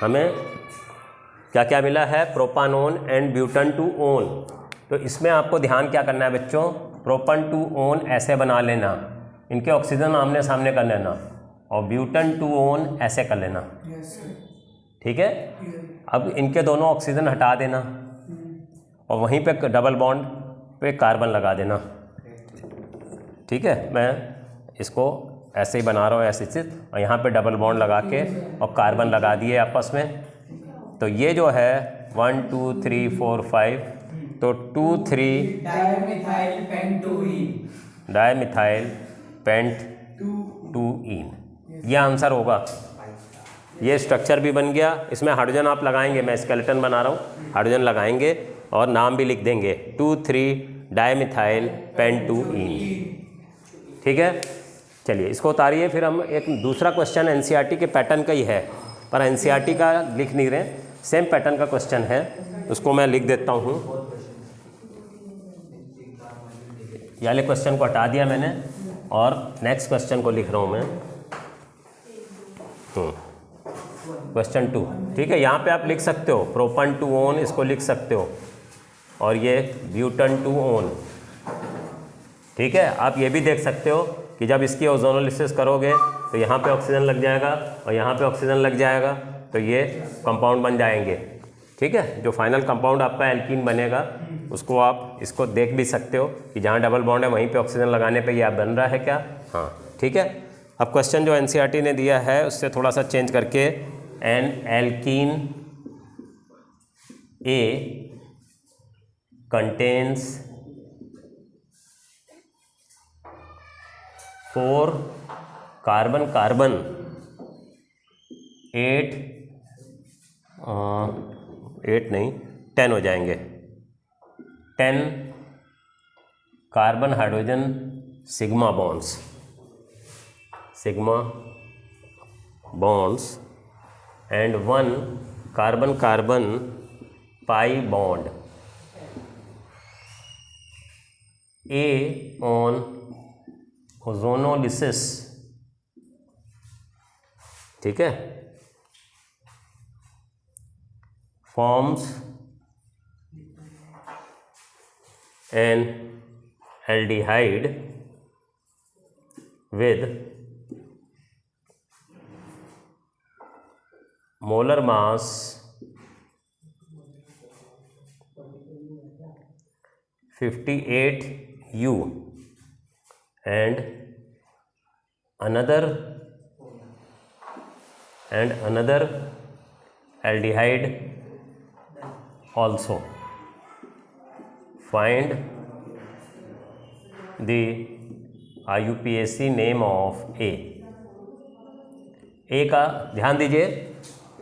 हमें क्या क्या मिला है, propanone and butan two one. तो इसमें आपको ध्यान क्या करना है बच्चों, प्रोपन टू ओन ऐसे बना लेना, इनके ऑक्सीजन आमने सामने कर लेना, और ब्यूटन टू ओन ऐसे कर लेना। ठीक है, अब इनके दोनों ऑक्सीजन हटा देना और वहीं पे डबल बॉन्ड पे कार्बन लगा देना। ठीक है, मैं इसको ऐसे ही बना रहा हूँ ऐसे स्थित, और यहाँ पे डबल बॉन्ड लगा के और कार्बन लगा दिए आपस में। तो ये जो है 1 2 3 4 5, तो 2 3 डाइमिथाइल पेंट 2-ईन, ये आंसर होगा। ये स्ट्रक्चर भी बन गया। इसमें हाइड्रोजन आप लगाएंगे, मैं स्केलेटन बना रहा हूँ, हाइड्रोजन लगाएंगे और नाम भी लिख देंगे 2,3 डाइमिथाइल पेंट-2-ईन। ठीक है, चलिए इसको उतारिए। फिर हम एक दूसरा क्वेश्चन एनसीईआरटी के पैटर्न का ही है, पर एनसीईआरटी का लिख नहीं रहे, सेम पैटर्न का क्वेश्चन है, उसको मैं लिख देता हूँ। ये वाले क्वेश्चन को हटा दिया मैंने और नेक्स्ट क्वेश्चन को लिख रहा हूँ मैं, क्वेश्चन 2। ठीक है, यहाँ पे आप लिख सकते हो प्रोपन टू ओन, इसको लिख सकते हो, और ये ब्यूटन टू ओन। ठीक है, आप ये भी देख सकते हो कि जब इसकी ओजोनोलिसिस करोगे तो यहाँ पे ऑक्सीजन लग जाएगा और यहाँ पे ऑक्सीजन लग जाएगा, तो ये कंपाउंड बन जाएंगे। ठीक है, जो फाइनल कंपाउंड आपका एल्कीन बनेगा उसको आप इसको देख भी सकते हो कि जहाँ डबल बॉन्ड है वहीं पे ऑक्सीजन लगाने पे ये बन रहा है क्या। हाँ, ठीक है। अब क्वेश्चन जो एनसीईआरटी ने दिया है उससे थोड़ा सा चेंज करके, एन एल्कीन ए कंटेन्स 4 कार्बन कार्बन 8 नहीं 10 हो जाएंगे, 10 carbon hydrogen sigma bonds and 1 carbon carbon pi bond. A on ozonolysis. ठीक है, forms an aldehyde with molar mass 58 U and another aldehyde also. Find the IUPAC name of A. का ध्यान दीजिए,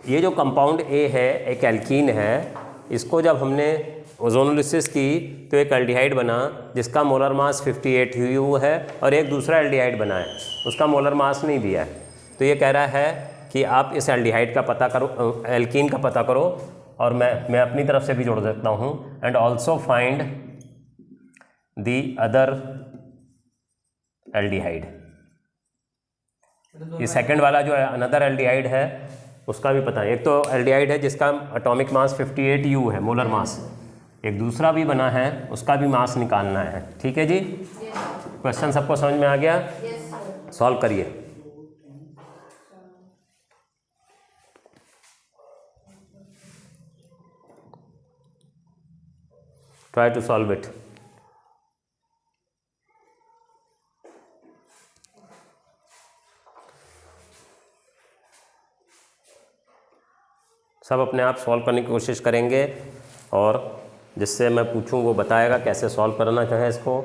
ये जो कंपाउंड ए है एक alkene है, इसको जब हमने ओजोनोलिसिस की तो एक एल्डिहाइड बना जिसका मोलर मास 58 U है, और एक दूसरा एल्डिहाइड बना है उसका मोलर मास नहीं दिया है। तो ये कह रहा है कि आप इस एल्डिहाइड का पता करो, एल्कीन का पता करो, और मैं अपनी तरफ से भी जोड़ देता हूँ, and also find the other aldehyde. ये सेकंड वाला जो है अनदर एल्डिहाइड है उसका भी पता है। एक तो एल्डिहाइड है जिसका एटॉमिक मास 58 U है, मोलर मास, एक दूसरा भी बना है उसका भी मास निकालना है। ठीक है जी, क्वेश्चन सबको समझ में आ गया? सॉल्व करिए। Try to solve it. सब अपने आप सॉल्व करने की कोशिश करेंगे, और जिससे मैं पूछूं वो बताएगा कैसे सॉल्व करना चाहे इसको।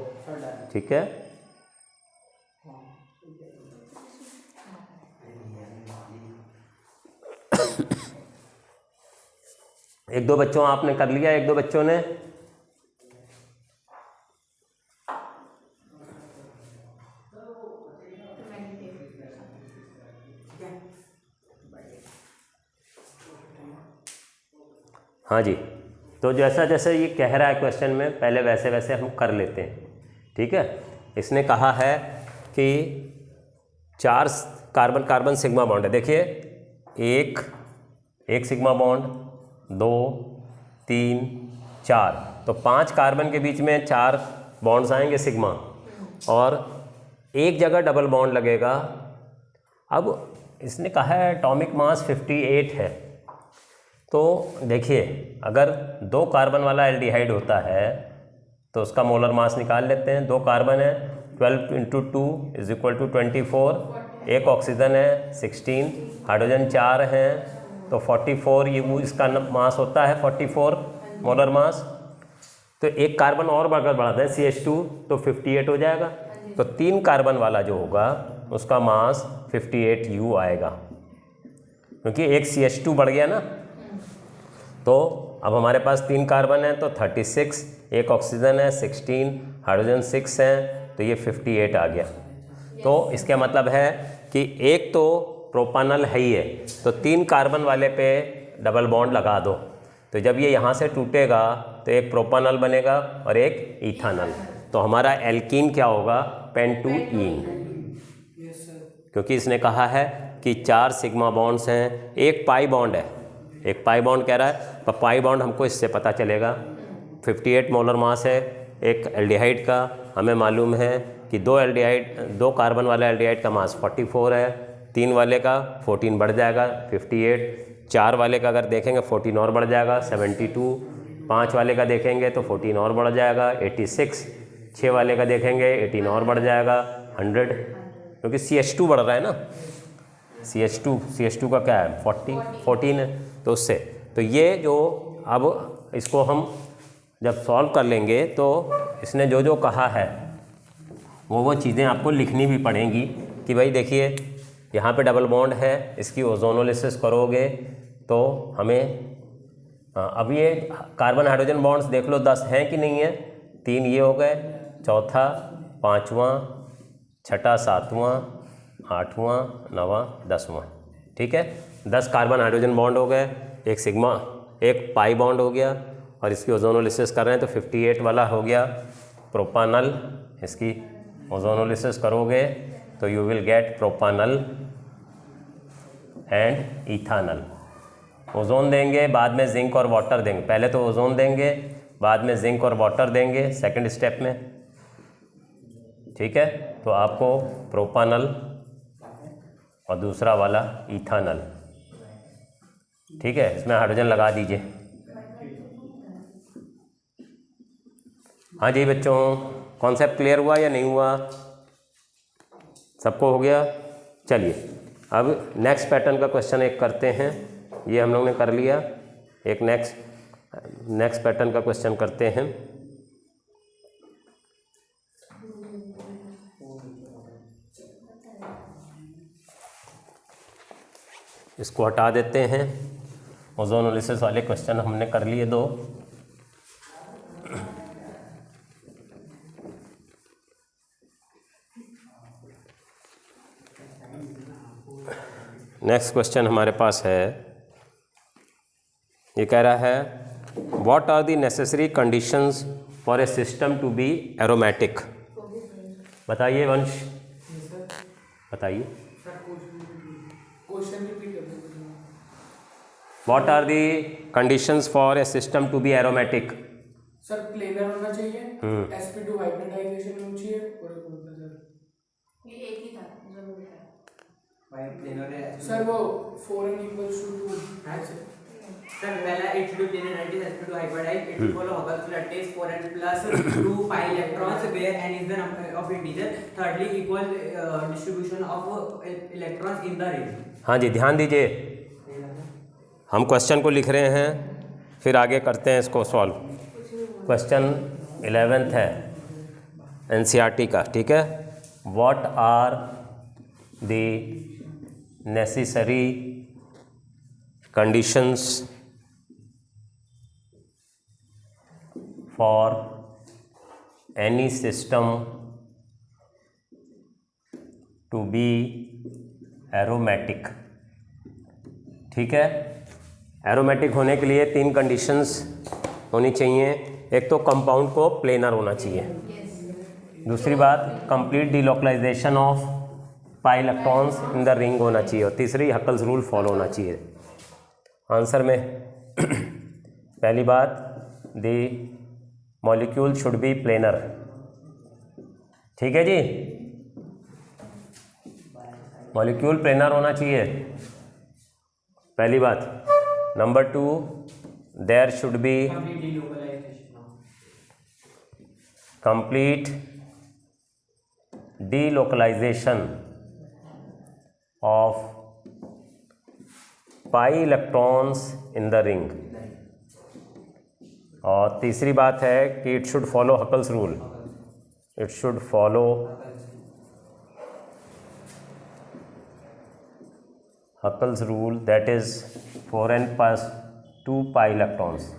ठीक है, एक दो बच्चों आपने कर लिया, एक दो बच्चों ने हाँ जी। तो जैसा जैसे ये कह रहा है क्वेश्चन में, पहले वैसे वैसे हम कर लेते हैं। ठीक है, इसने कहा है कि 4 कार्बन कार्बन सिग्मा बॉन्ड है। देखिए 1 एक सिग्मा बॉन्ड, 2 3 4, तो 5 कार्बन के बीच में 4 बॉन्ड्स आएंगे सिग्मा, और एक जगह डबल बॉन्ड लगेगा। अब इसने कहा है एटॉमिक मास 58 है, तो देखिए अगर 2 कार्बन वाला एल्डिहाइड होता है तो उसका मोलर मास निकाल लेते हैं। 2 कार्बन है, 12 × 2 = 24, एक ऑक्सीजन है 16, हाइड्रोजन 4 हैं तो 44, ये इसका मास होता है 44 मोलर मास। तो एक कार्बन और बढ़ाते हैं CH2 तो 58 हो जाएगा। तो 3 कार्बन वाला जो होगा उसका मास 58U आएगा, क्योंकि एक CH2 बढ़ गया ना। तो अब हमारे पास 3 कार्बन है तो 36, एक ऑक्सीजन है 16, हाइड्रोजन 6 हैं तो ये 58 आ गया। तो इसका मतलब है कि एक तो प्रोपानल है ही है, तो 3 कार्बन वाले पे डबल बॉन्ड लगा दो, तो जब ये यहाँ से टूटेगा तो एक प्रोपानल बनेगा और एक इथानल। तो हमारा एल्कीन क्या होगा? पेंटुईन, क्योंकि इसने कहा है कि 4 सिग्मा बॉन्ड्स हैं, एक पाई बॉन्ड है, एक पाई बॉन्ड कह रहा है, पर पाई बॉन्ड हमको इससे पता चलेगा। 58 मोलर मास है एक एल्डिहाइड का, हमें मालूम है कि 2 कार्बन वाला एल्डिहाइड का मास 44 है, 3 वाले का 14 बढ़ जाएगा 58, 4 वाले का अगर देखेंगे 14 और बढ़ जाएगा 72, 5 वाले का देखेंगे तो 14 और बढ़ जाएगा 86, 6 वाले का देखेंगे 18 और बढ़ जाएगा 100, क्योंकि CH2 बढ़ रहा है ना। CH2 का क्या है 14 है, तो उससे तो ये जो अब इसको हम जब सॉल्व कर लेंगे तो इसने जो जो कहा है वो चीज़ें आपको लिखनी भी पड़ेंगी कि भाई देखिए यहाँ पे डबल बॉन्ड है, इसकी ओजोनोलिसिस करोगे तो हमें अब ये कार्बन हाइड्रोजन बॉन्ड्स देख लो 10 हैं कि नहीं है। 3 ये हो गए, चौथा, 5वां, छठा, 7वां, 8वां, 9वां, 10वां, ठीक है। 10 कार्बन हाइड्रोजन बॉन्ड हो गए, एक सिग्मा, एक पाई बॉन्ड हो गया, और इसकी ओजोनोलिसिस कर रहे हैं तो 58 वाला हो गया प्रोपानल। इसकी ओजोनोलिसिस करोगे तो you will get प्रोपानल and ethanol. Ozone देंगे, बाद में जिंक और वाटर देंगे, पहले तो ओजोन देंगे बाद में जिंक और वाटर देंगे सेकंड स्टेप में, ठीक है। तो आपको प्रोपानल और दूसरा वाला इथानल, ठीक है। इसमें हाइड्रोजन लगा दीजिए। हाँ जी बच्चों, कॉन्सेप्ट क्लियर हुआ या नहीं हुआ? सबको हो गया? चलिए अब नेक्स्ट पैटर्न का क्वेश्चन एक करते हैं। ये हम लोग ने कर लिया, एक नेक्स्ट पैटर्न का क्वेश्चन करते हैं। इसको हटा देते हैं, ओजोनोलिसिस वाले क्वेश्चन हमने कर लिए 2। नेक्स्ट क्वेश्चन हमारे पास है, ये कह रहा है what are the necessary conditions for a system to be aromatic. बताइए वंश, बताइए। What are the conditions for a system to be aromatic? Sir planar होना चाहिए, sp2 हाइब्रिडाइजेशन होनी चाहिए, और ये एक ही था जरूर है भाई प्लेनर है सर। वो 4n = 2 है सर। पहला H2 planar sp2 hybridise, it will follow Hubble's lattice 4n + 2 pi electrons where n is the number of integer. Thirdly, equal distribution of electrons in the ring. हाँ जी, ध्यान दीजिए, हम question को लिख रहे हैं फिर आगे करते हैं इसको सॉल्व। क्वेश्चन 11th है NCERT का, ठीक है। What are the necessary conditions for any system to be aromatic, ठीक है। एरोमेटिक होने के लिए 3 कंडीशंस होनी चाहिए। एक तो कंपाउंड को प्लेनर होना चाहिए, दूसरी बात complete delocalisation of pi electrons in the ring होना चाहिए, और तीसरी हकल्स रूल फॉलो होना चाहिए। आंसर में पहली बात, the molecule should be planar. ठीक है जी, मॉलिक्यूल प्लेनर होना चाहिए, पहली बात। Number 2, there should be complete delocalisation of pi electrons in the ring. और तीसरी बात है कि it should follow Huckel's rule, it should follow Huckel's rule, that is 4n+2 pi electrons,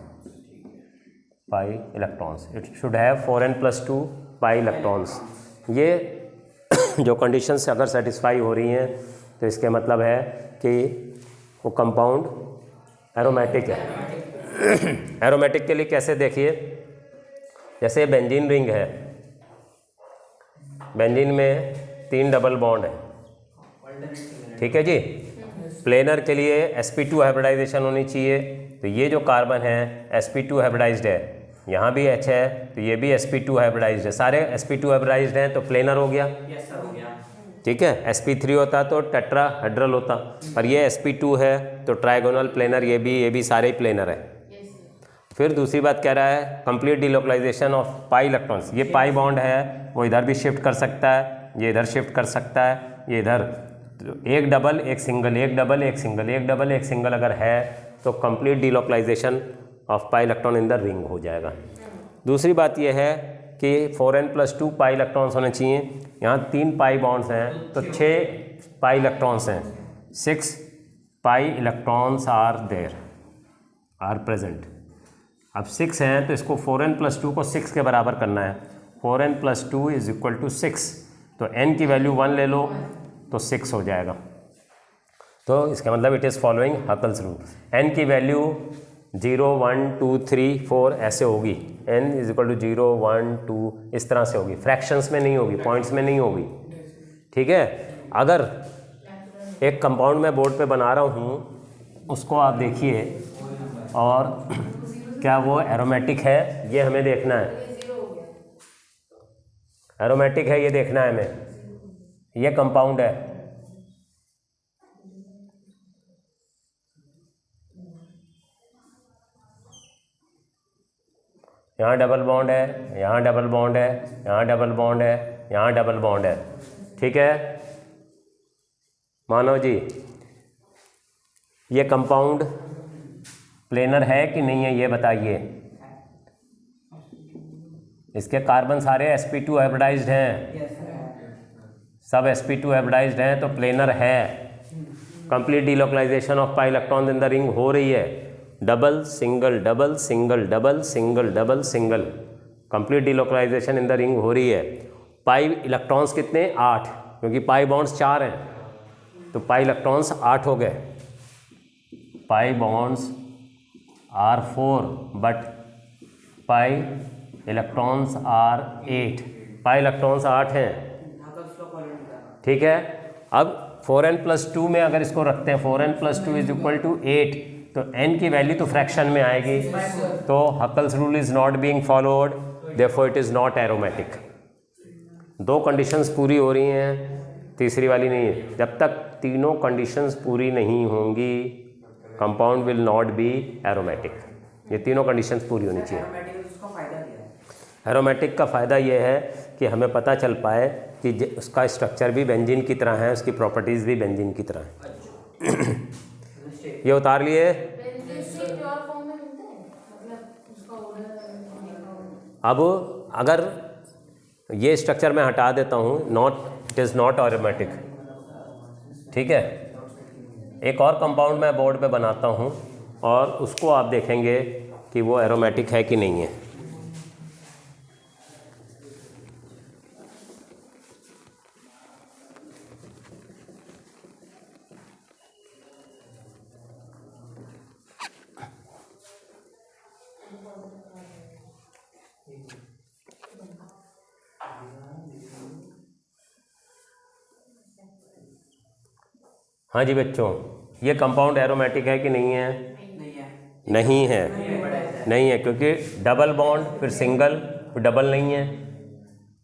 it should have 4n+2 pi electrons. ये जो conditions अगर satisfy हो रही हैं तो इसके मतलब है कि वो कंपाउंड एरोमेटिक है। एरोमेटिक के लिए कैसे देखिए, जैसे बेंजीन रिंग है, बेंजीन में 3 डबल बॉन्ड है, ठीक है जी। प्लेनर के लिए sp2 हाइब्रिडाइजेशन होनी चाहिए, तो ये जो कार्बन है sp2 हाइब्रिडाइज्ड है, यहाँ भी H है तो ये भी sp2 हाइब्रिडाइज्ड है, सारे sp2 हाइब्रिडाइज्ड हैं तो प्लेनर हो गया। ठीक है, sp3 होता तो टेट्राहेड्रल होता, पर ये sp2 है तो ट्राइगोनल प्लेनर, ये भी सारे ही प्लेनर है। फिर दूसरी बात कह रहा है complete delocalisation of pi electrons. ये पाई बॉन्ड है, वो इधर भी शिफ्ट कर सकता है, ये इधर शिफ्ट कर सकता है, ये इधर, एक डबल एक सिंगल, एक डबल एक सिंगल, एक डबल एक सिंगल अगर है तो complete delocalisation of pi electron in the ring हो जाएगा। दूसरी बात यह है कि 4n+2 पाई इलेक्ट्रॉन्स होने चाहिए। यहाँ 3 पाई बॉन्ड्स हैं तो 6 पाई इलेक्ट्रॉन्स हैं, 6 pi electrons are there, are present. अब 6 हैं तो इसको 4n+2 को 6 के बराबर करना है, 4n+2 = 6, तो n की वैल्यू 1 ले लो तो 6 हो जाएगा। तो इसका मतलब it is following Huckel's rule. n की वैल्यू 0 1 2 3 4 ऐसे होगी, n = 0 1 2 इस तरह से होगी, फ्रैक्शंस में नहीं होगी, पॉइंट्स में नहीं होगी। ठीक है, अगर एक कंपाउंड मैं बोर्ड पे बना रहा हूँ, उसको आप देखिए और क्या वो एरोमेटिक है ये हमें देखना है, एरोमेटिक है ये देखना है हमें। ये कंपाउंड है, यहाँ डबल बॉन्ड है, यहाँ डबल बॉन्ड है, यहाँ डबल बॉन्ड है, यहाँ डबल बॉन्ड है। ठीक है मानव जी, ये कंपाउंड प्लेनर है कि नहीं है ये बताइए। इसके कार्बन सारे sp2 हाइब्रिडाइज्ड हैं, सब sp2 हाइब्रिडाइज्ड हैं तो प्लेनर है। Complete delocalisation of pi electron in the ring हो रही है, double single double single double single double single, complete delocalisation in the ring हो रही है। पाई इलेक्ट्रॉन्स कितने, 8, क्योंकि पाई बॉन्ड्स 4 हैं तो पाई इलेक्ट्रॉन्स 8 हो गए। Pi bonds are 4 but pi electrons are 8, pi electrons 8 हैं। ठीक है, अब 4n+2 में अगर इसको रखते हैं, 4n+2 = 8, तो n की वैल्यू तो फ्रैक्शन में आएगी, तो Huckel's rule is not being followed, therefore it is not aromatic. 2 conditions पूरी हो रही हैं, तीसरी वाली नहीं है। जब तक तीनों कंडीशंस पूरी नहीं होंगी compound will not be aromatic. ये तीनों कंडीशंस पूरी होनी चाहिए। एरोमेटिक का फ़ायदा ये है कि हमें पता चल पाए कि उसका स्ट्रक्चर भी बेंजीन की तरह है, उसकी प्रॉपर्टीज़ भी बेंजीन की तरह है। ये उतार लिए। अब अगर ये स्ट्रक्चर मैं हटा देता हूँ, इट इज़ नॉट एरोमेटिक। ठीक है, एक और कंपाउंड मैं बोर्ड पे बनाता हूँ और उसको आप देखेंगे कि वो एरोमेटिक है कि नहीं है। हाँ जी बच्चों, ये कंपाउंड एरोमेटिक है कि नहीं है? नहीं है, नहीं है, क्योंकि डबल बॉन्ड फिर सिंगल फिर डबल नहीं है,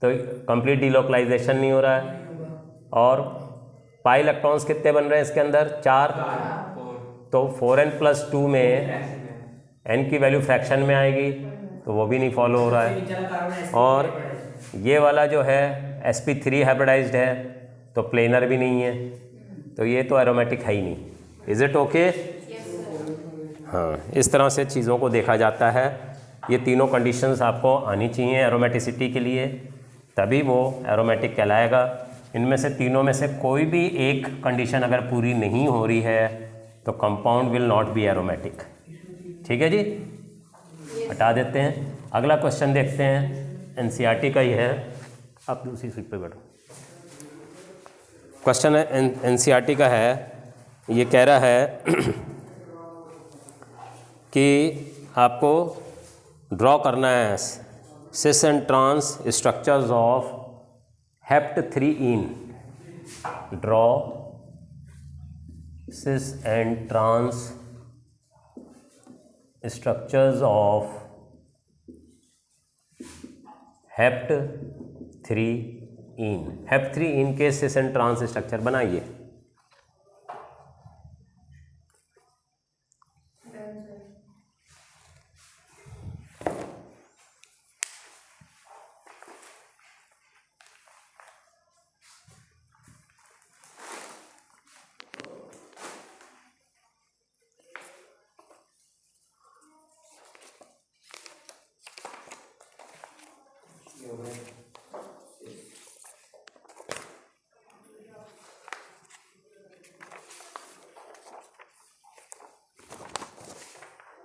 तो कंप्लीट डीलोकलाइजेशन नहीं हो रहा है। और पाई इलेक्ट्रॉन्स कितने बन रहे हैं इसके अंदर? 4, तो 4n+2 में n की वैल्यू फ्रैक्शन में आएगी, तो वो भी नहीं फॉलो हो रहा है। और ये वाला जो है sp3 हाइब्रिडाइज्ड है, तो प्लेनर भी नहीं है, तो ये तो एरोमेटिक है ही नहीं। Is it okay? हाँ, इस तरह से चीज़ों को देखा जाता है। ये तीनों कंडीशंस आपको आनी चाहिए एरोमेटिसिटी के लिए, तभी वो एरोमेटिक कहलाएगा। इनमें से तीनों में से कोई भी एक कंडीशन अगर पूरी नहीं हो रही है तो compound will not be aromatic. ठीक है जी, हटा देते हैं। अगला क्वेश्चन देखते हैं, एनसीईआरटी का ही है। आप दूसरी सीट पे बैठो। क्वेश्चन है एनसीईआरटी का है, ये कह रहा है कि आपको ड्रॉ करना है cis and trans structures of hept three ene. Draw cis and trans structures of hept three ene. Hept three ene के सिस एंड ट्रांस स्ट्रक्चर बनाइए।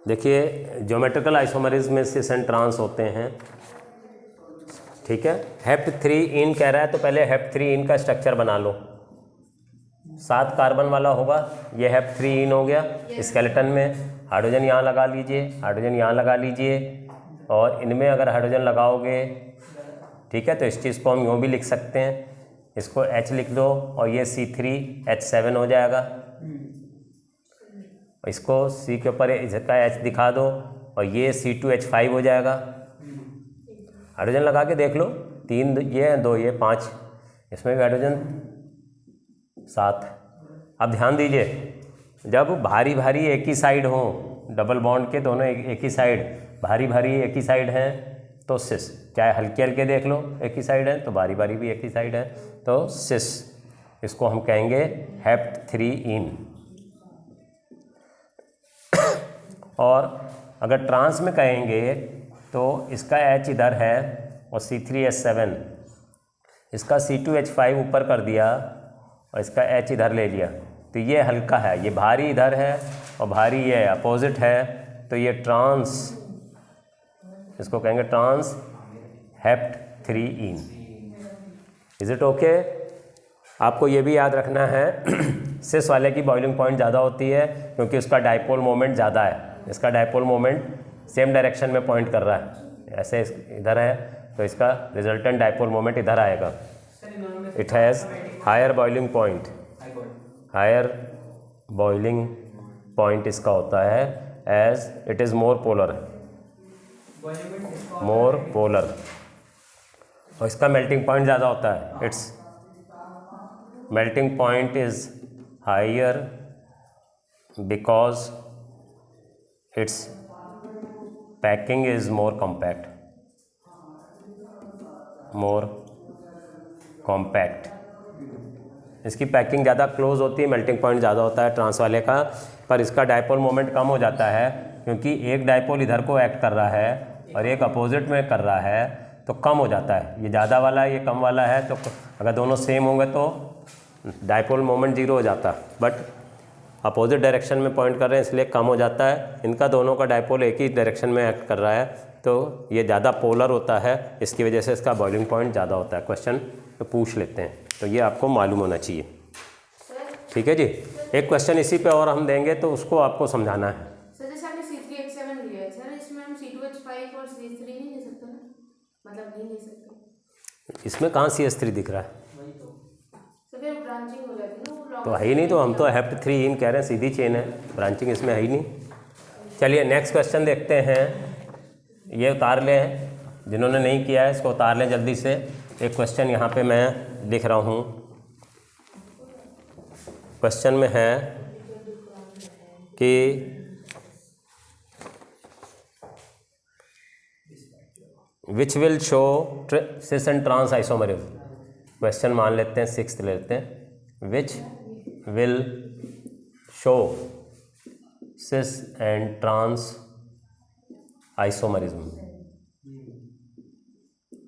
देखिए, ज्योमेट्रिकल आइसोमरिज्म में सिस एंड ट्रांस होते हैं। ठीक है, हेप्ट3ईन कह रहा है, तो पहले हेप्ट3ईन का स्ट्रक्चर बना लो। 7 कार्बन वाला होगा, ये हेप्ट3ईन हो गया। स्केलेटन में हाइड्रोजन यहाँ लगा लीजिए, हाइड्रोजन यहाँ लगा लीजिए, और इनमें अगर हाइड्रोजन लगाओगे, ठीक है, तो इस चीज़ को हम यूँ भी लिख सकते हैं, इसको H लिख दो और ये C3H7 हो जाएगा। इसको C के ऊपर इसका H दिखा दो और ये C2H5 हो जाएगा। हाइड्रोजन लगा के देख लो, 3 ये 2 ये 5, इसमें भी हाइड्रोजन 7। अब ध्यान दीजिए, जब भारी भारी एक ही साइड हो, डबल बॉन्ड के दोनों एक ही साइड, भारी भारी एक ही साइड हैं, तो सिस। चाहे हल्के हल्के देख लो, एक ही साइड है, तो भारी भारी भी एक ही साइड है, तो सिस। इसको हम कहेंगे हेप्ट3ईन। और अगर ट्रांस में कहेंगे तो इसका H इधर है और C3H7, इसका C2H5 ऊपर कर दिया और इसका H इधर ले लिया, तो ये हल्का है, ये भारी इधर है और भारी ये अपोजिट है, तो ये ट्रांस, इसको कहेंगे trans hept three ene. Is it okay? आपको ये भी याद रखना है सिस वाले की बॉइलिंग पॉइंट ज़्यादा होती है, क्योंकि उसका डाइपोल मोमेंट ज़्यादा है। इसका डाइपोल मोमेंट सेम डायरेक्शन में पॉइंट कर रहा है, ऐसे इधर है, तो इसका रिजल्टेंट डाइपोल मोमेंट इधर आएगा। It has higher boiling point, higher boiling point इसका होता है, as it is more polar, more polar, और इसका मेल्टिंग पॉइंट ज़्यादा होता है। Its melting point is higher because its packing is more compact, more compact. इसकी पैकिंग ज़्यादा क्लोज होती है, मेल्टिंग पॉइंट ज़्यादा होता है ट्रांस वाले का, पर इसका डाइपोल मोमेंट कम हो जाता है, क्योंकि एक डाइपोल इधर को एक्ट कर रहा है और एक अपोजिट में कर रहा है, तो कम हो जाता है। ये ज़्यादा वाला है, ये कम वाला है, तो अगर दोनों सेम होंगे तो डाइपोल मोमेंट 0 हो जाता, बट अपोजिट डायरेक्शन में पॉइंट कर रहे हैं इसलिए कम हो जाता है। इनका दोनों का डाइपोल एक ही डायरेक्शन में एक्ट कर रहा है, तो ये ज़्यादा पोलर होता है, इसकी वजह से इसका बॉइलिंग पॉइंट ज़्यादा होता है। क्वेश्चन तो पूछ लेते हैं, तो ये आपको मालूम होना चाहिए। ठीक है जी, एक क्वेश्चन इसी पे और हम देंगे, तो उसको आपको समझाना है। सर जैसे आपने C3H7 लिया है सर, इसमें हम C2H5 और C3 नहीं ले सकते ना, मतलब नहीं ले सकते। इसमें कहाँ CH3 दिख रहा है? तो फिर ब्रांचिंग हो जाती है ना, वो तो है ही नहीं, तो हम तो हेप्ट3ईन कह रहे हैं, सीधी चेन है, ब्रांचिंग इसमें है ही नहीं। चलिए नेक्स्ट क्वेश्चन देखते हैं। ये उतार लें, जिन्होंने नहीं किया है इसको उतार लें जल्दी से। एक क्वेश्चन यहाँ पे मैं लिख रहा हूँ। क्वेश्चन में है कि which will show cis and trans isomerism. Question मान लेते हैं 6th ले लेते हैं। Which will show cis and trans isomerism.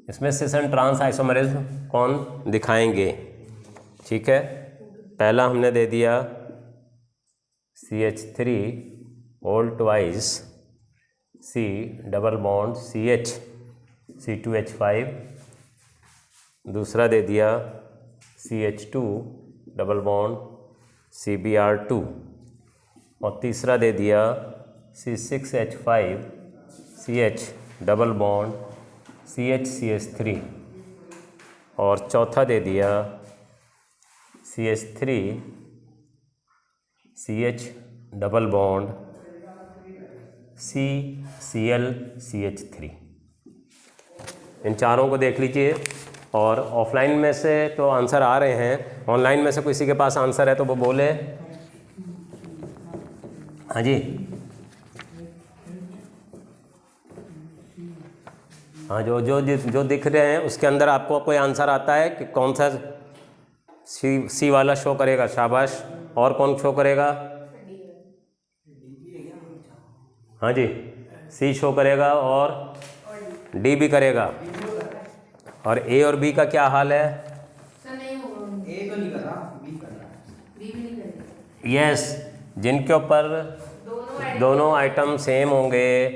इसमें सिस एंड ट्रांस आइसोमरिज्म कौन दिखाएंगे? ठीक है, पहला हमने दे दिया CH3 whole twice C double bond CH C2H5, दूसरा दे दिया CH2 डबल बॉन्ड CBr2, और तीसरा दे दिया C6H5 CH double bond CHCH3, और चौथा दे दिया CH3 CH double bond CCl CH3। इन चारों को देख लीजिए। और ऑफलाइन में से तो आंसर आ रहे हैं, ऑनलाइन में से किसी के पास आंसर है तो वो बोले। हाँ जी, हाँ, जो दिख रहे हैं उसके अंदर आपको कोई आंसर आता है कि कौन सा सी वाला शो करेगा? शाबाश। और कौन शो करेगा? हाँ जी, सी शो करेगा और डी भी करेगा। और ए और बी का क्या हाल है? ए तो नहीं कर रहा, बी कर रहा है। बी भी नहीं करेगा। यस, जिनके ऊपर दोनों आइटम सेम होंगे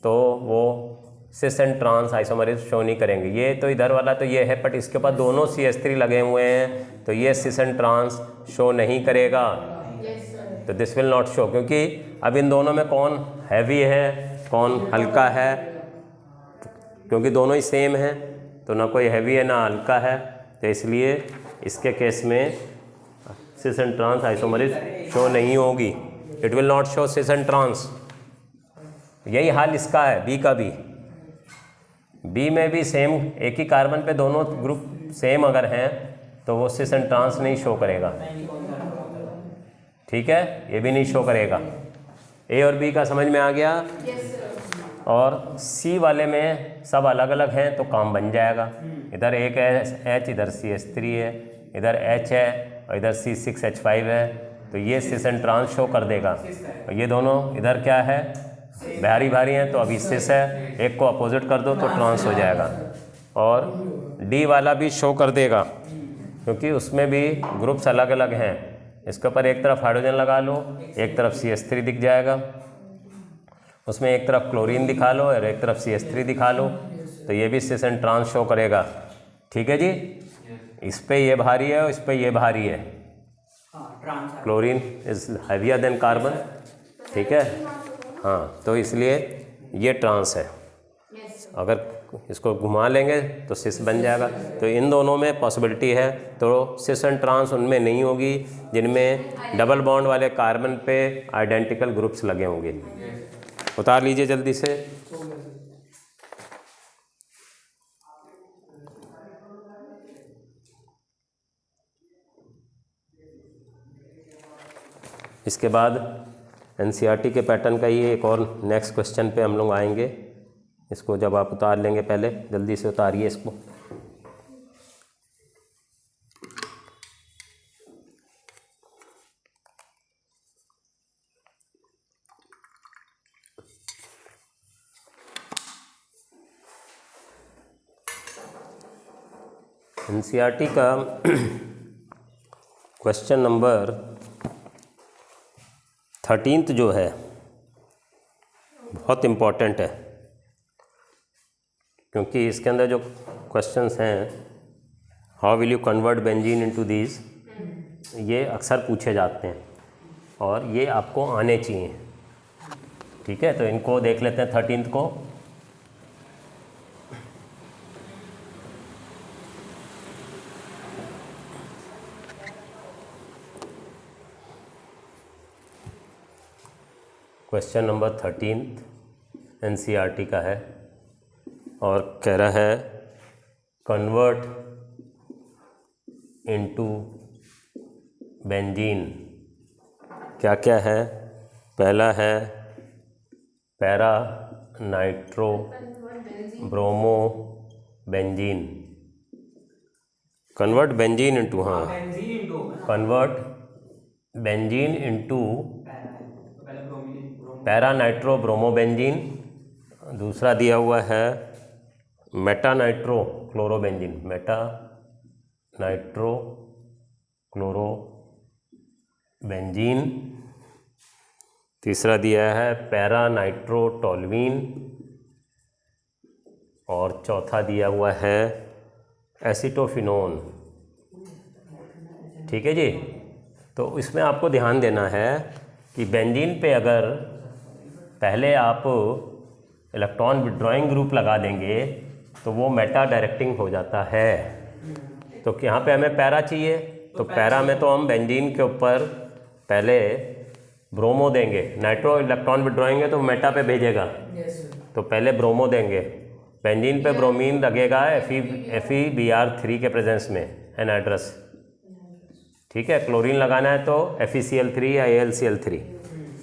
तो वो सिस एंड ट्रांस आइसोमरिज्म शो नहीं करेंगे। ये तो इधर वाला तो ये है, बट इसके ऊपर दोनों CH3 लगे हुए हैं तो ये सिस एंड ट्रांस शो नहीं करेगा। तो दिस विल नॉट शो, क्योंकि अब इन दोनों में कौन हैवी है कौन हल्का है, क्योंकि दोनों ही सेम हैं तो ना कोई हैवी है ना हल्का है, तो इसलिए इसके केस में cis and trans isomerism show नहीं होगी। It will not show cis and trans. यही हाल इसका है, बी का भी। बी में भी सेम, एक ही कार्बन पे दोनों ग्रुप सेम अगर हैं तो वो सिस एंड ट्रांस नहीं शो करेगा। ठीक है, ये भी नहीं शो करेगा। ए और बी का समझ में आ गया? और सी वाले में सब अलग अलग हैं तो काम बन जाएगा। इधर एक है H, इधर CH3 है, इधर H है और इधर C6H5 है, तो ये सिस एंड ट्रांस शो कर देगा। और ये दोनों इधर क्या है? भारी भारी हैं तो अभी सिस है, एक को अपोजिट कर दो तो ट्रांस हो जाएगा। और डी वाला भी शो कर देगा क्योंकि उसमें भी ग्रुप्स अलग अलग हैं। इसके ऊपर एक तरफ हाइड्रोजन लगा लो, एक तरफ CH3 दिख जाएगा, उसमें एक तरफ क्लोरीन दिखा लो और एक तरफ CH3 दिखा लो, तो ये भी सिस एंड ट्रांस शो करेगा। ठीक है जी, इस पे ये भारी है और इस पे ये भारी है। Chlorine is heavier than carbon. ठीक है, हाँ, तो इसलिए ये ट्रांस है। अगर इसको घुमा लेंगे तो सिस बन जाएगा। तो इन दोनों में पॉसिबिलिटी है, तो सिस एंड ट्रांस उनमें नहीं होगी जिनमें डबल बॉन्ड वाले कार्बन पे आइडेंटिकल ग्रुप्स लगे होंगे। उतार लीजिए जल्दी से। इसके बाद NCERT के पैटर्न का ही एक और नेक्स्ट क्वेश्चन पे हम लोग आएंगे। इसको जब आप उतार लेंगे, पहले जल्दी से उतारिए इसको। NCERT का क्वेश्चन नंबर 13 जो है बहुत इम्पॉर्टेंट है, क्योंकि इसके अंदर जो क्वेश्चंस हैं, how will you convert benzene into these, ये अक्सर पूछे जाते हैं और ये आपको आने चाहिए। ठीक है, तो इनको देख लेते हैं 13 को। क्वेश्चन नंबर 13 NCERT का है और कह रहा है कन्वर्ट इनटू बेंजीन। क्या क्या है? पहला है para nitro bromo benzene. Convert benzene into, हाँ, convert benzene into para nitro bromo benzene. दूसरा दिया हुआ है meta nitro chloro benzene, meta nitro chloro benzene. तीसरा दिया है पैरा नाइट्रो टोल्यूइन और चौथा दिया हुआ है एसीटोफिनोन। ठीक है जी। तो इसमें आपको ध्यान देना है कि बेंजीन पे अगर पहले आप इलेक्ट्रॉन विड्रॉइंग ग्रुप लगा देंगे तो वो मेटा डायरेक्टिंग हो जाता है। तो यहाँ पे हमें पैरा चाहिए, तो पैरा में तो हम बेंजीन के ऊपर पहले ब्रोमो देंगे। नाइट्रो इलेक्ट्रॉन विड्रॉइंग है तो मेटा पे भेजेगा, तो पहले ब्रोमो देंगे। बेंजीन पे ब्रोमीन लगेगा FeBr3 के प्रेजेंस में, एनहाइड्रस। ठीक है, क्लोरीन लगाना है तो FeCl3 या AlCl3,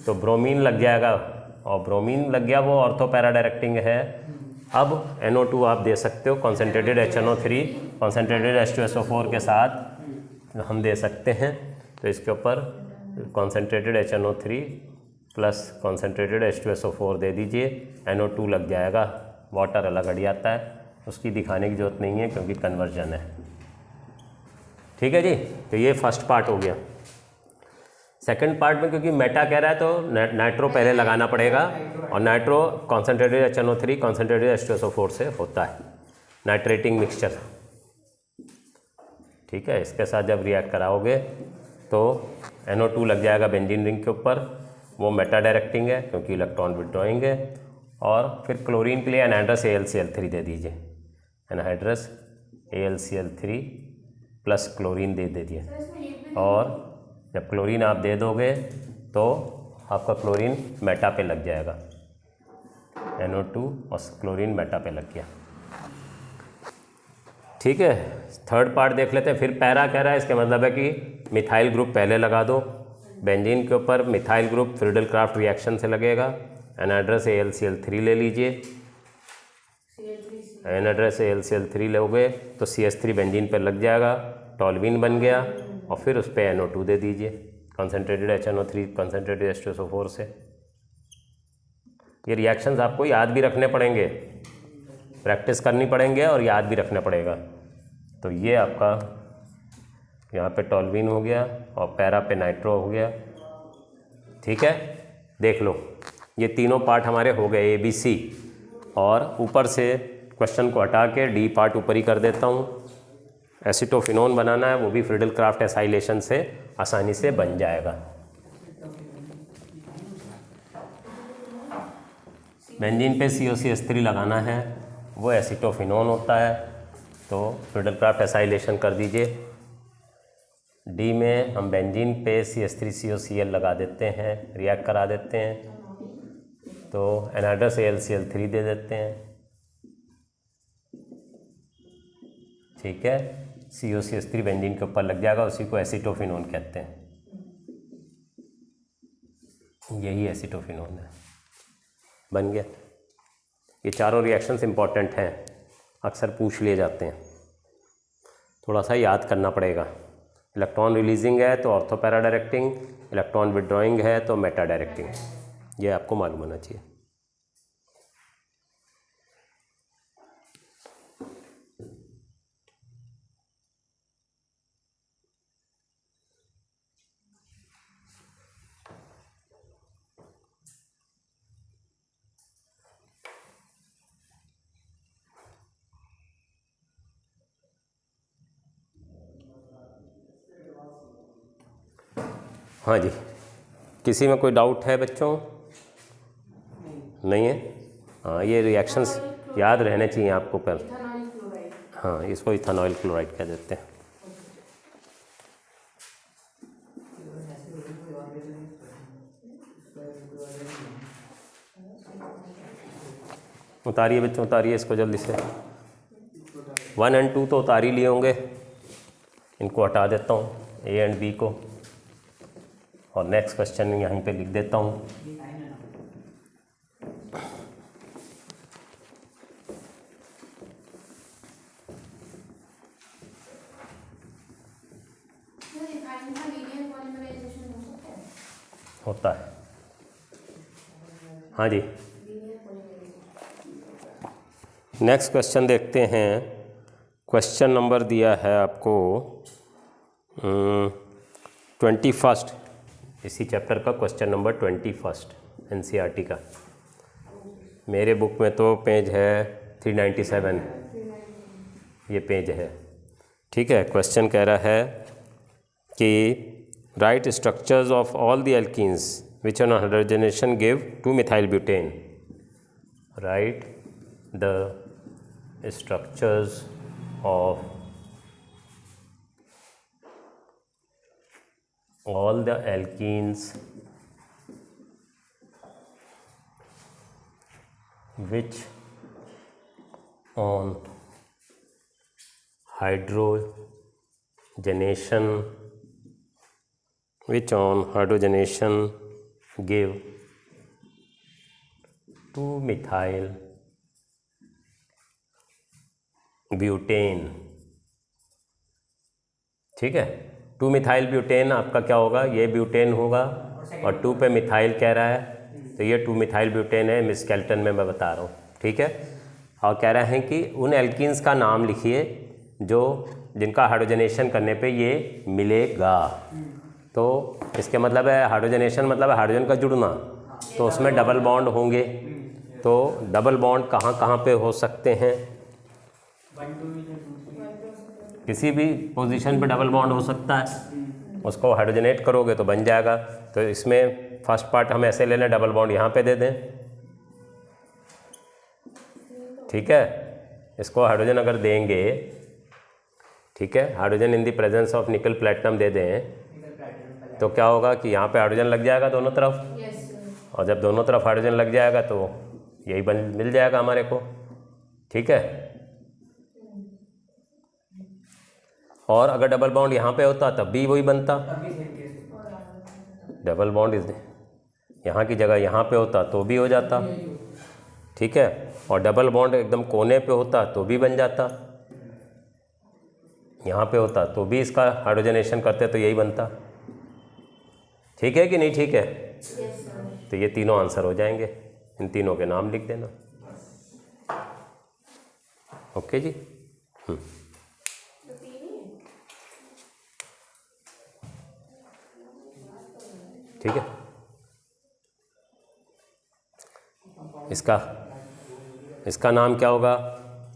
तो ब्रोमीन लग जाएगा और ब्रोमीन लग गया, वो ऑर्थो पैरा डायरेक्टिंग है। अब NO2 आप दे सकते हो कॉन्सेंट्रेटेड HNO3 कॉन्सेंट्रेटेड H2SO4 के साथ हम दे सकते हैं। तो इसके ऊपर concentrated HNO3 plus concentrated H2SO4 दे दीजिए, NO2 लग जाएगा। वाटर अलग हट जाता है, उसकी दिखाने की ज़रूरत नहीं है क्योंकि कन्वर्जन है। ठीक है जी। तो ये फर्स्ट पार्ट हो गया। सेकंड पार्ट में क्योंकि मेटा कह रहा है तो नाइट्रो पहले लगाना पड़ेगा, और nitro concentrated HNO3 concentrated H2SO4 से होता है, नाइट्रेटिंग मिक्सचर। ठीक है, इसके साथ जब रिएक्ट कराओगे तो NO2 लग जाएगा बेंजीन रिंग के ऊपर, वो मेटा डायरेक्टिंग है क्योंकि इलेक्ट्रॉन विड्रॉइंग है। और फिर क्लोरीन के लिए एनहाइड्रस AlCl3 दे दीजिए, एनहाइड्रस AlCl3 प्लस क्लोरीन दे दीजिए। और जब क्लोरीन आप दे दोगे तो आपका क्लोरीन मेटा पे लग जाएगा, NO2 और क्लोरीन मेटा पे लग गया। ठीक है, थर्ड पार्ट देख लेते हैं। फिर पैरा कह रहा है, इसका मतलब है कि मिथाइल ग्रुप पहले लगा दो। बेंजीन के ऊपर methyl group Friedel craft reaction से लगेगा। एनहाइड्रस AlCl3 ले लीजिए, एनहाइड्रस AlCl3 लोगे तो CH3 बेंजीन पर लग जाएगा, टोल्यूइन बन गया, और फिर उस पर NO2 दे दीजिए कॉन्सेंट्रेटेड HNO3 कॉन्सेंट्रेटेड H2SO4 से। ये रिएक्शंस आपको याद भी रखने पड़ेंगे, प्रैक्टिस करनी पड़ेंगे और याद भी रखना पड़ेगा। तो ये आपका यहाँ पे टोल्यूइन हो गया और पैरा पे नाइट्रो हो गया। ठीक है, देख लो ये तीनों पार्ट हमारे हो गए ABC, और ऊपर से क्वेश्चन को हटा के D पार्ट ऊपर ही कर देता हूँ। एसिटोफिनोन बनाना है, वो भी फ्रीडल क्राफ्ट एसाइलेशन से आसानी से बन जाएगा। बेंजीन पे COCH3 लगाना है, वो एसिटोफिनोन होता है, तो फ्रीडल क्राफ्ट एसाइलेशन कर दीजिए। D में हम बेंजीन पे CH3COCl लगा देते हैं, रिएक्ट करा देते हैं, तो एनहाइड्रस AlCl3 दे देते हैं। ठीक है, COCH3 बेंजीन के ऊपर लग जाएगा, उसी को एसिटोफिनोन कहते हैं। यही एसिटोफिनोन है, बन गया। ये चारों रिएक्शंस इंपॉर्टेंट हैं, अक्सर पूछ लिए जाते हैं, थोड़ा सा याद करना पड़ेगा। इलेक्ट्रॉन रिलीजिंग है तो ortho para directing, electron withdrawing है तो मेटा डायरेक्टिंग, ये आपको मालूम होना चाहिए। हाँ जी, किसी में कोई डाउट है बच्चों? नहीं है? हाँ, ये रिएक्शंस याद रहने चाहिए आपको पर। हाँ, इसको इथेनॉल क्लोराइड कह देते हैं। उतारिए बच्चों, उतारिए इसको जल्दी से। 1 और 2 तो उतार ही लिए होंगे, इनको हटा देता हूँ ए एंड बी को, और नेक्स्ट क्वेश्चन यहीं पे लिख देता हूँ। होता है, हाँ जी। नेक्स्ट क्वेश्चन देखते हैं। क्वेश्चन नंबर दिया है आपको 21, इसी चैप्टर का क्वेश्चन नंबर 21 NCERT का। मेरे बुक में तो पेज है 397, ये पेज है। ठीक है, क्वेश्चन कह रहा है कि right structures of all the alkenes which on hydrogenation give 2-methyl butane। Right the structures of all the alkenes which on hydrogenation give 2-methyl butane. ठीक है, 2-methyl ब्यूटेन आपका क्या होगा, ये ब्यूटेन होगा और 2 पे मिथाइल कह रहा है, तो ये 2-methyl ब्यूटेन है, मिस स्केलेटन में मैं बता रहा हूँ। ठीक है, और कह रहे हैं कि उन एल्कीन्स का नाम लिखिए जो जिनका हाइड्रोजनेशन करने पे ये मिलेगा। तो इसके मतलब है हाइड्रोजनेशन मतलब है हाइड्रोजन का जुड़ना, तो उसमें डबल बॉन्ड होंगे। तो डबल बॉन्ड कहाँ कहाँ पे हो सकते हैं, किसी भी पोजीशन पे डबल बॉन्ड हो सकता है, उसको हाइड्रोजनेट करोगे तो बन जाएगा। तो इसमें फर्स्ट पार्ट हम ऐसे ले लें, डबल बॉन्ड यहाँ पे दे दें। ठीक है, इसको हाइड्रोजन अगर देंगे, ठीक है, hydrogen in the presence of nickel platinum दे दें, तो क्या होगा कि यहाँ पे हाइड्रोजन लग जाएगा दोनों तरफ, और जब दोनों तरफ हाइड्रोजन लग जाएगा तो यही मिल जाएगा हमारे को। ठीक है, और अगर डबल बॉन्ड यहाँ पे होता तब भी वही बनता, डबल बॉन्ड यहाँ की जगह यहाँ पे होता तो भी हो जाता। ठीक है, और डबल बॉन्ड एकदम कोने पे होता तो भी बन जाता, यहाँ पे होता तो भी इसका हाइड्रोजनेशन करते तो यही बनता। ठीक है कि नहीं, ठीक है। तो ये तीनों आंसर हो जाएंगे, इन तीनों के नाम लिख देना। ओके जी। ठीक है, इसका नाम क्या होगा,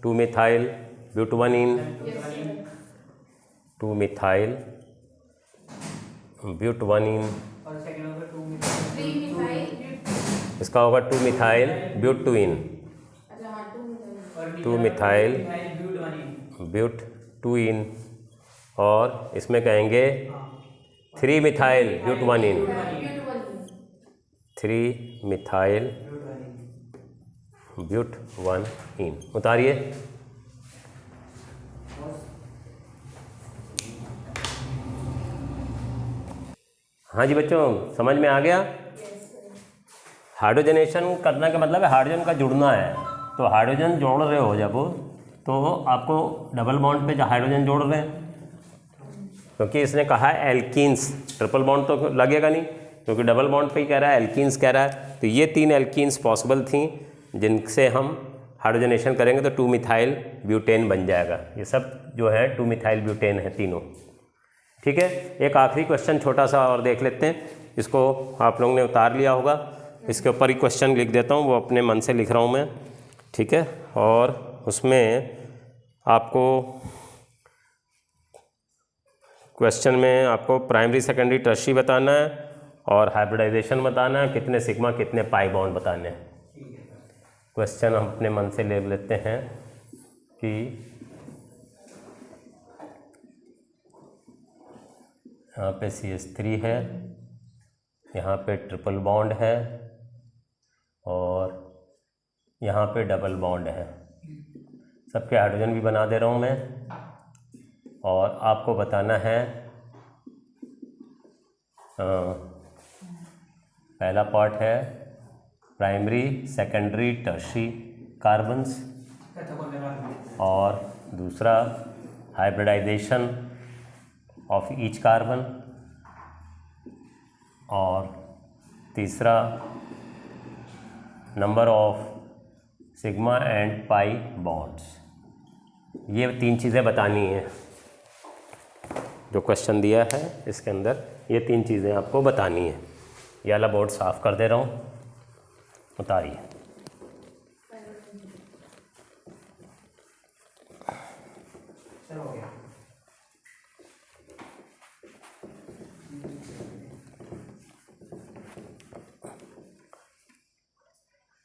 2-methyl butanene, 2-methyl butanene, इसका होगा 2-methyl butene, 2-methyl butene, और इसमें कहेंगे 3-methyl butanene, 3-methyl butanene। उतारिए। हाँ जी बच्चों, समझ में आ गया। हाइड्रोजनेशन करना का मतलब है हाइड्रोजन का जुड़ना है, तो हाइड्रोजन जोड़ रहे हो जब, तो आपको डबल बॉन्ड पे हाइड्रोजन जोड़ रहे हैं, क्योंकि इसने कहा है एल्कीन्स, ट्रिपल बॉन्ड तो लगेगा नहीं, क्योंकि डबल बॉन्ड पे ही कह रहा है, एल्कीन्स कह रहा है। तो ये 3 एल्कीन्स पॉसिबल थी जिनसे हम हाइड्रोजनेशन करेंगे तो 2-methyl ब्यूटेन बन जाएगा। ये सब जो है 2-methyl ब्यूटेन है तीनों। ठीक है, एक आखिरी क्वेश्चन छोटा सा और देख लेते हैं, इसको आप लोगों ने उतार लिया होगा, इसके ऊपर ही क्वेश्चन लिख देता हूँ, वो अपने मन से लिख रहा हूँ मैं। ठीक है, और उसमें आपको क्वेश्चन में आपको प्राइमरी सेकेंडरी टर्शियरी बताना है और हाइब्रिडाइजेशन बताना है, कितने सिग्मा कितने पाई बॉन्ड बताने हैं। क्वेश्चन हम अपने मन से ले लेते हैं कि यहाँ पे CH3 है, यहाँ पे ट्रिपल बॉन्ड है, और यहाँ पे डबल बॉन्ड है। सबके हाइड्रोजन भी बना दे रहा हूँ मैं, और आपको बताना है पहला पार्ट है प्राइमरी, सेकेंडरी, टर्शियरी कार्बन्स, और दूसरा हाइब्रिडाइजेशन ऑफ ईच कार्बन, और तीसरा number of sigma and pi bonds. ये 3 चीज़ें बतानी हैं जो क्वेश्चन दिया है इसके अंदर, ये 3 चीज़ें आपको बतानी है। ये वाला बोर्ड साफ़ कर दे रहा हूँ, उतारिए।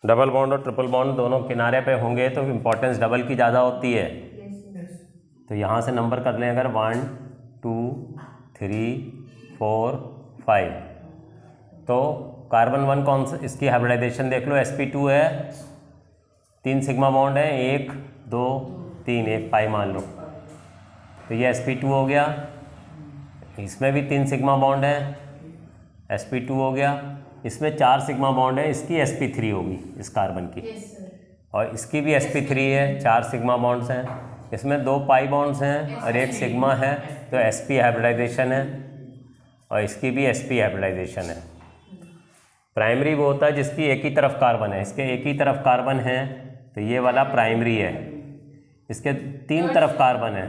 डबल बॉन्ड और ट्रिपल बॉन्ड दोनों किनारे पे होंगे तो इम्पोर्टेंस डबल की ज़्यादा होती है। तो यहाँ से नंबर कर लें अगर 1 2 3 4 5, तो कार्बन 1 कौन सा, इसकी हाइब्रिडाइजेशन देख लो, sp2 है, 3 सिग्मा बॉन्ड है, 1 2 3, 1 पाई मान लो, तो ये sp2 हो गया। इसमें भी 3 सिग्मा बॉन्ड है, sp2 हो गया। इसमें 4 सिग्मा बॉन्ड है, इसकी sp3 होगी इस कार्बन की, और इसकी भी sp3 है, 4 सिग्मा बॉन्ड्स हैं। इसमें 2 पाई बॉन्ड्स हैं और 1 सिग्मा है, तो sp हाइब्रिडाइजेशन है, और इसकी भी sp हाइब्रिडाइजेशन है। प्राइमरी वो होता है जिसकी एक ही तरफ कार्बन है, इसके एक ही तरफ कार्बन है तो ये वाला प्राइमरी है। इसके 3 तरफ कार्बन है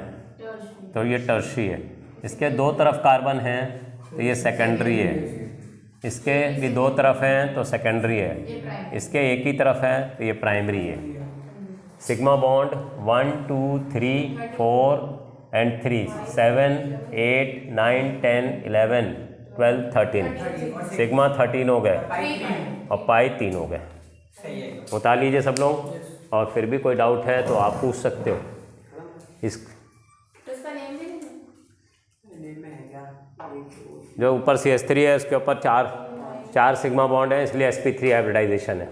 तो ये टर्शियरी है। इसके 2 तरफ कार्बन है तो ये सेकेंडरी है। इसके भी 2 तरफ हैं तो सेकेंडरी है। इसके एक ही तरफ है तो ये प्राइमरी है। सिग्मा बॉन्ड 1 2 3 4 एंड 3 7 8 9 10 11 12 13, सिग्मा 13 हो गए और पाई 3 हो गए। उतार लीजिए सब लोग, और फिर भी कोई डाउट है तो आप पूछ सकते हो। इस जो ऊपर CH3 है उसके ऊपर 4 सिग्मा बॉन्ड है, इसलिए sp3 हाइब्रिडाइजेशन है।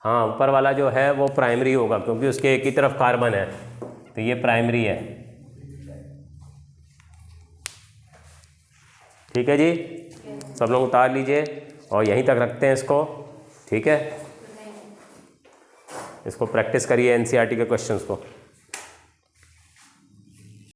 हाँ, ऊपर वाला जो है वो प्राइमरी होगा क्योंकि उसके एक ही तरफ कार्बन है, तो ये प्राइमरी है। ठीक है जी, सब लोग उतार लीजिए और यहीं तक रखते हैं इसको। ठीक है, इसको प्रैक्टिस करिए NCERT के क्वेश्चंस को।